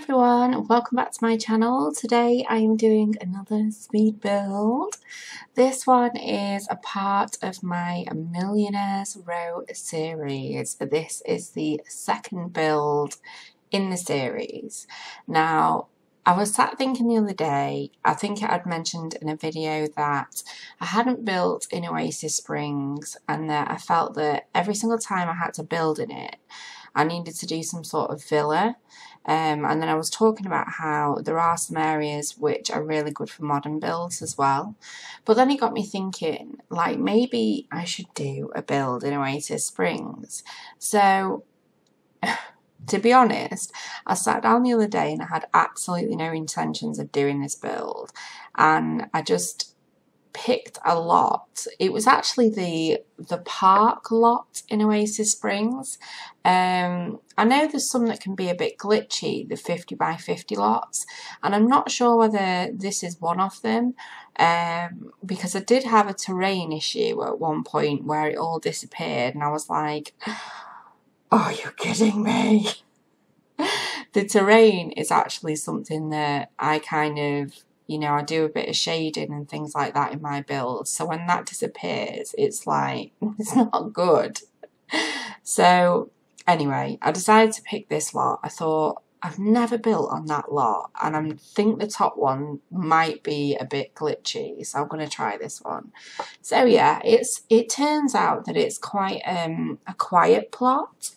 Everyone, welcome back to my channel. Today I am doing another speed build. This one is a part of my Millionaires Row series. This is the second build in the series. Now, I was sat thinking the other day, I think I'd mentioned in a video that I hadn't built in Oasis Springs and that I felt that every single time I had to build in it, I needed to do some sort of villa. And then I was talking about how there are some areas which are really good for modern builds as well. But then it got me thinking, like, maybe I should do a build in Oasis Springs. So, to be honest, I sat down the other day and I had absolutely no intentions of doing this build. And I just picked a lot. It was actually the park lot in Oasis Springs. I know there's some that can be a bit glitchy, the 50 by 50 lots, and I'm not sure whether this is one of them, because I did have a terrain issue at one point where it all disappeared and I was like, are you kidding me? The terrain is actually something that I kind of, I do a bit of shading and things like that in my builds. So when that disappears, it's like, it's not good. So anyway, I decided to pick this lot. I thought, I've never built on that lot, and I think the top one might be a bit glitchy, so I'm going to try this one. So yeah, it turns out that it's quite a quiet plot.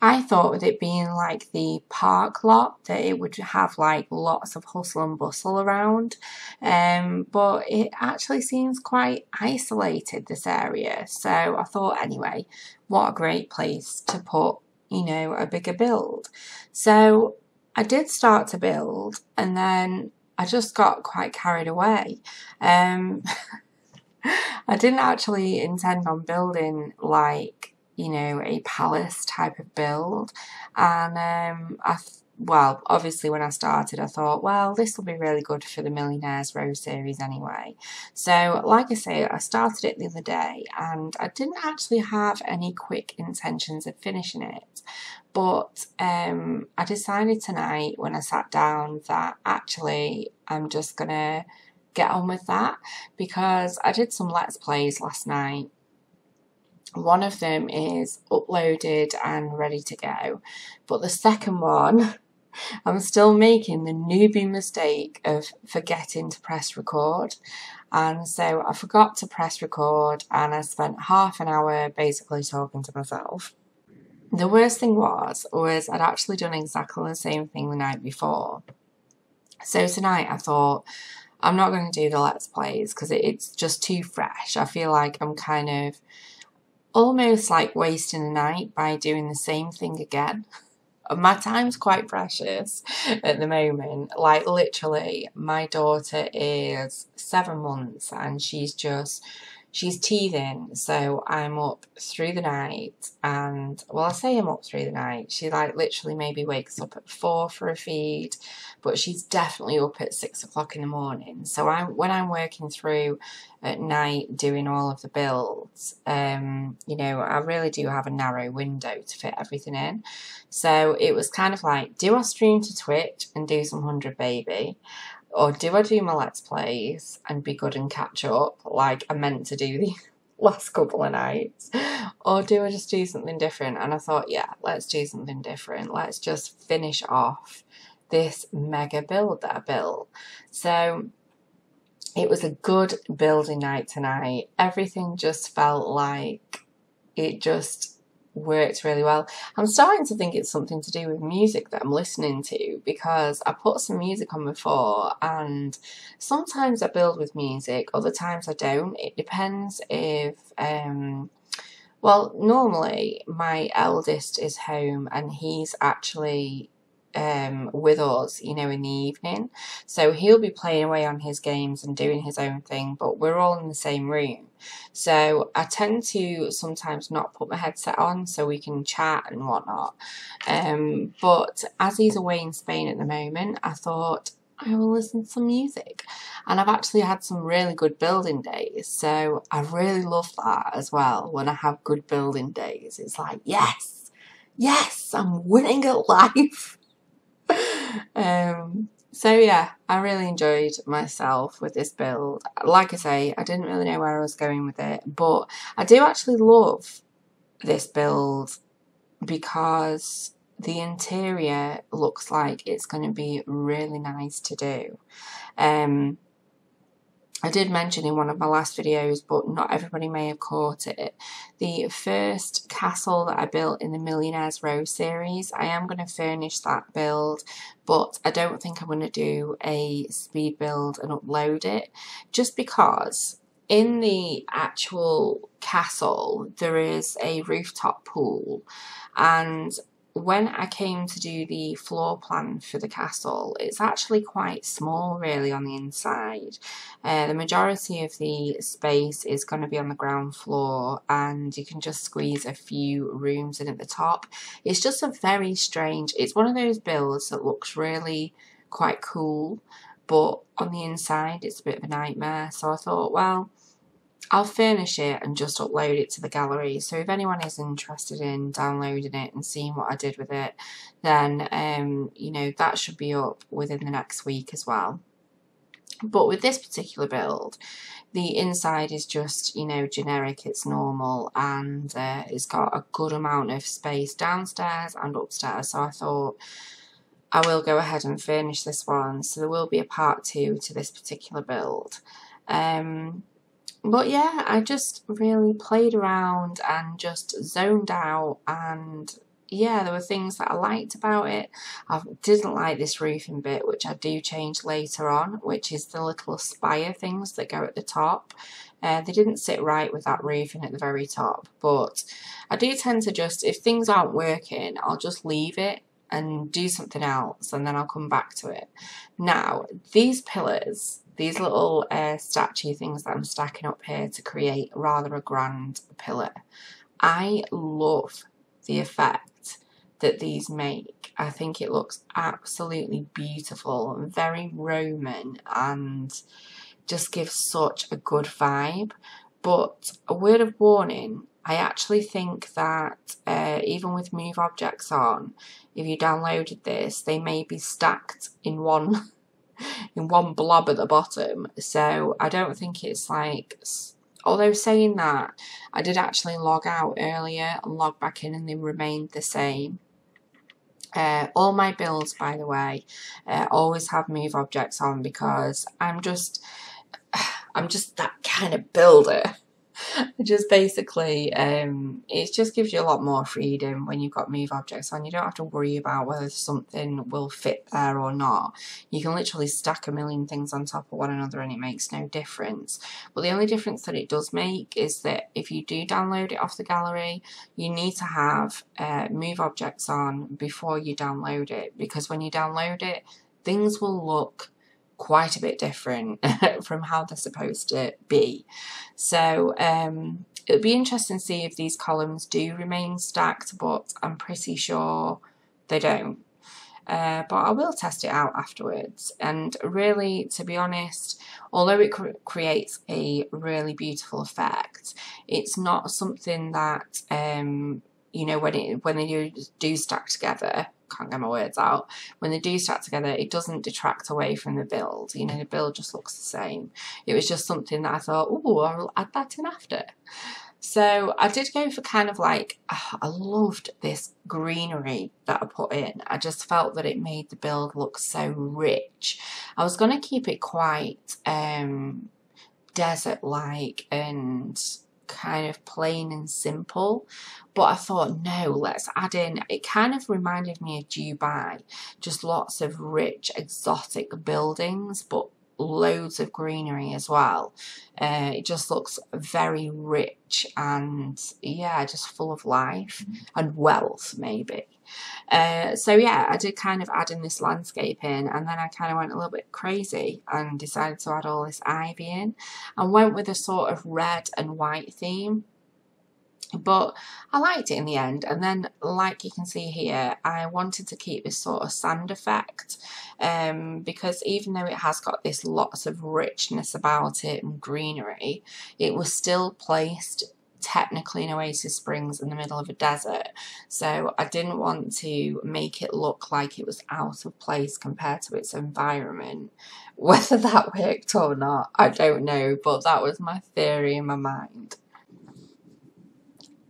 I thought with it being like the park lot that it would have like lots of hustle and bustle around, but it actually seems quite isolated, this area. So I thought, anyway, what a great place to put, a bigger build. So I did start to build and then I just got quite carried away. I didn't actually intend on building like, a palace type of build, and well, obviously when I started I thought, well, this will be really good for the Millionaires Row series anyway. So like I say, I started it the other day and I didn't actually have any quick intentions of finishing it, but I decided tonight when I sat down that actually I'm just gonna get on with that, because I did some Let's Plays last night. One of them is uploaded and ready to go, but the second one, I'm still making the newbie mistake of forgetting to press record. And so I forgot to press record and I spent half an hour basically talking to myself. The worst thing was I'd actually done exactly the same thing the night before. So tonight I thought, I'm not going to do the Let's Plays because it's just too fresh. I feel like I'm kind of almost like wasting a night by doing the same thing again. My time's quite precious at the moment. Like, literally, my daughter is 7 months and she's teething, so I'm up through the night. And, well, I say I'm up through the night, she like literally maybe wakes up at 4 for a feed, but she's definitely up at 6 o'clock in the morning. So when I'm working through at night doing all of the builds, I really do have a narrow window to fit everything in. So it was kind of like, do I stream to Twitch and do some 100 baby? Or do I do my Let's Plays and be good and catch up like I meant to do the last couple of nights? Or do I just do something different? And I thought, yeah, let's do something different. Let's just finish off this mega build that I built. So it was a good building night tonight. Everything just felt like it just worked really well. I'm starting to think it's something to do with music that I'm listening to, because I put some music on before and sometimes I build with music, other times I don't. It depends if well, normally my eldest is home and he's actually with us, in the evening. So he'll be playing away on his games and doing his own thing, but we're all in the same room. So I tend to sometimes not put my headset on so we can chat and whatnot. But as he's away in Spain at the moment, I thought I will listen to some music. And I've actually had some really good building days. So I really love that as well. When I have good building days, it's like, yes, I'm winning at life. So yeah, I really enjoyed myself with this build. Like I say, I didn't really know where I was going with it, but I do actually love this build because the interior looks like it's going to be really nice to do. I did mention in one of my last videos, but not everybody may have caught it, the first castle that I built in the Millionaire's Row series. I am going to furnish that build, but I don't think I'm going to do a speed build and upload it, just because in the actual castle there is a rooftop pool, and when I came to do the floor plan for the castle, it's actually quite small really on the inside. The majority of the space is going to be on the ground floor, and you can just squeeze a few rooms in at the top. It's just a very strange, it's one of those builds that looks really quite cool, but on the inside it's a bit of a nightmare. So I thought, well, I'll furnish it and just upload it to the gallery. So if anyone is interested in downloading it and seeing what I did with it, then you know, that should be up within the next week as well. But with this particular build, the inside is just, you know, generic, it's normal, and it's got a good amount of space downstairs and upstairs. So I thought I will go ahead and furnish this one. So there will be a part 2 to this particular build. But yeah, I just really played around and just zoned out, and yeah, there were things that I liked about it. I didn't like this roofing bit, which I do change later on, which is the little spire things that go at the top. They didn't sit right with that roofing at the very top, but I do tend to just, if things aren't working, I'll just leave it and do something else, and then I'll come back to it. Now, these pillars, these little statue things that I'm stacking up here to create rather a grand pillar, I love the effect that these make. I think it looks absolutely beautiful and very Roman and just gives such a good vibe. But a word of warning, I actually think that even with move objects on, if you downloaded this, they may be stacked in one blob at the bottom. So I don't think it's like, although saying that, I did actually log out earlier and log back in and they remained the same. All my builds, by the way, always have move objects on, because I'm just that kind of builder. Just basically, it just gives you a lot more freedom when you've got move objects on. You don't have to worry about whether something will fit there or not. You can literally stack a million things on top of one another and it makes no difference. But the only difference that it does make is that if you do download it off the gallery, you need to have move objects on before you download it, because when you download it, things will look quite a bit different from how they're supposed to be. So it'll be interesting to see if these columns do remain stacked, but I'm pretty sure they don't. But I will test it out afterwards. And really, to be honest, although it creates a really beautiful effect, it's not something that you know, when they do stack together, can't get my words out, when they do stack together, it doesn't detract away from the build. You know, the build just looks the same. It was just something that I thought, oh, I'll add that in after. So I did go for kind of like, I loved this greenery that I put in. I just felt that it made the build look so rich. I was going to keep it quite desert-like and kind of plain and simple, but I thought, no, let's add in, it kind of reminded me of Dubai, just lots of rich exotic buildings, but loads of greenery as well. It just looks very rich and yeah, just full of life and wealth maybe. So yeah, I did kind of add in this landscape in, and then I kind of went a little bit crazy and decided to add all this ivy in and went with a sort of red and white theme. But I liked it in the end, and then like you can see here, I wanted to keep this sort of sand effect, because even though it has got this lots of richness about it and greenery, it was still placed technically in Oasis Springs in the middle of a desert, so I didn't want to make it look like it was out of place compared to its environment. Whether that worked or not, I don't know, but that was my theory in my mind.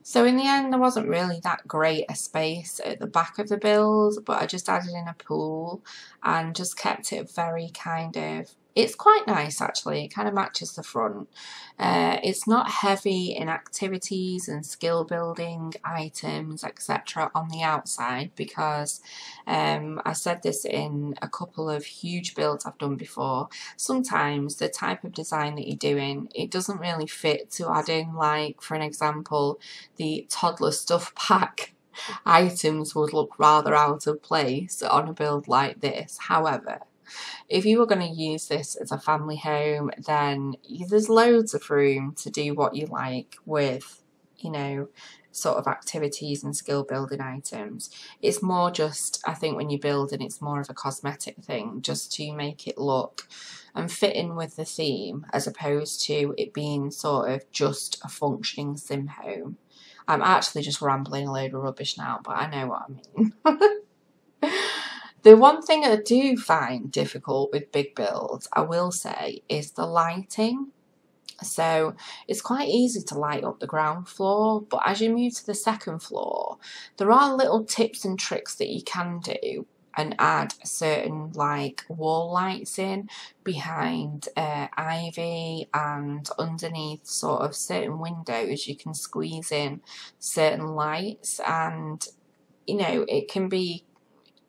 So in the end, there wasn't really that great a space at the back of the build, but I just added in a pool and just kept it very kind of, it's quite nice actually, it kind of matches the front. It's not heavy in activities and skill building items, etc. on the outside, because I said this in a couple of huge builds I've done before, sometimes the type of design that you're doing, it doesn't really fit to add in, like for an example, the toddler stuff pack items would look rather out of place on a build like this. However, if you were going to use this as a family home, then there's loads of room to do what you like with, you know, sort of activities and skill building items. It's more just, I think when you're building, it's more of a cosmetic thing, just to make it look and fit in with the theme, as opposed to it being sort of just a functioning sim home. I'm actually just rambling a load of rubbish now, but I know what I mean. The one thing I do find difficult with big builds, I will say, is the lighting. So it's quite easy to light up the ground floor, but as you move to the second floor, there are little tips and tricks that you can do and add certain like wall lights in behind ivy, and underneath sort of certain windows you can squeeze in certain lights, and you know, it can be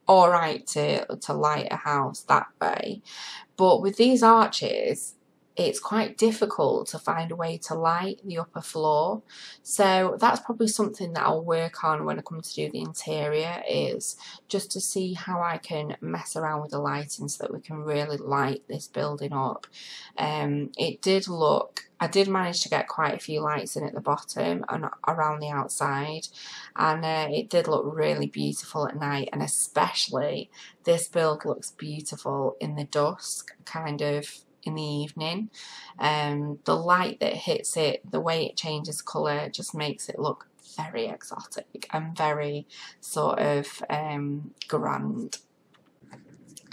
alright to light a house that way. But with these arches, it's quite difficult to find a way to light the upper floor. So that's probably something that I'll work on when I come to do the interior, is just to see how I can mess around with the lighting so that we can really light this building up. It did look, I did manage to get quite a few lights in at the bottom and around the outside, and it did look really beautiful at night, and especially this build looks beautiful in the dusk, kind of in the evening. The light that hits it, the way it changes colour, just makes it look very exotic and very sort of grand.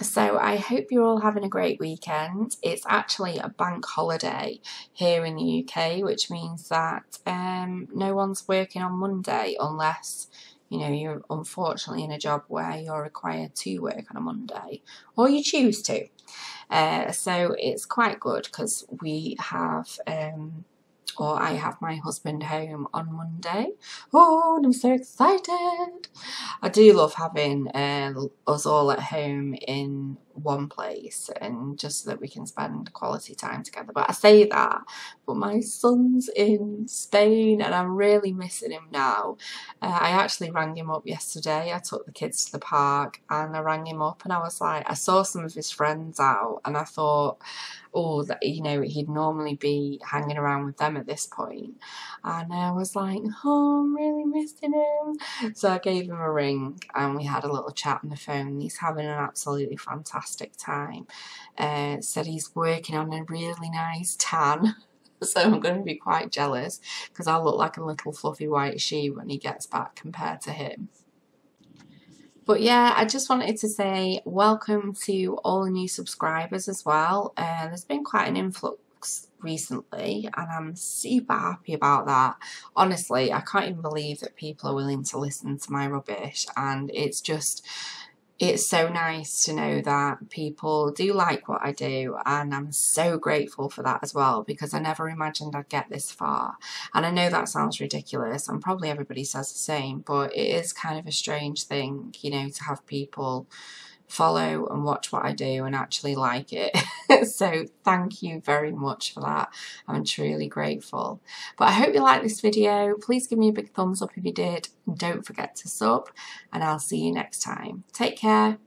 So I hope you're all having a great weekend. It's actually a bank holiday here in the UK, which means that no one's working on Monday, unless, you know, you're unfortunately in a job where you're required to work on a Monday, or you choose to. So it's quite good because we have, or I have my husband home on Monday. Oh, and I'm so excited. I do love having us all at home in one place, and just so that we can spend quality time together. But I say that, but my son's in Spain and I'm really missing him now. I actually rang him up yesterday. I took the kids to the park and I rang him up, and I was like, I saw some of his friends out and I thought, oh, that, you know, he'd normally be hanging around with them at this point. And I was like, oh, I'm really missing him. So I gave him a ring and we had a little chat on the phone. He's having an absolutely fantastic time. Said he's working on a really nice tan. So I'm going to be quite jealous because I'll look like a little fluffy white sheep when he gets back compared to him. But yeah, I just wanted to say welcome to all the new subscribers as well. There's been quite an influx recently and I'm super happy about that. Honestly, I can't even believe that people are willing to listen to my rubbish, and it's just, it's so nice to know that people do like what I do, and I'm so grateful for that as well, because I never imagined I'd get this far. And I know that sounds ridiculous, and probably everybody says the same, but it is kind of a strange thing, you know, to have people follow and watch what I do and actually like it. So thank you very much for that. I'm truly grateful. But I hope you liked this video. Please give me a big thumbs up if you did. And don't forget to sub, and I'll see you next time. Take care.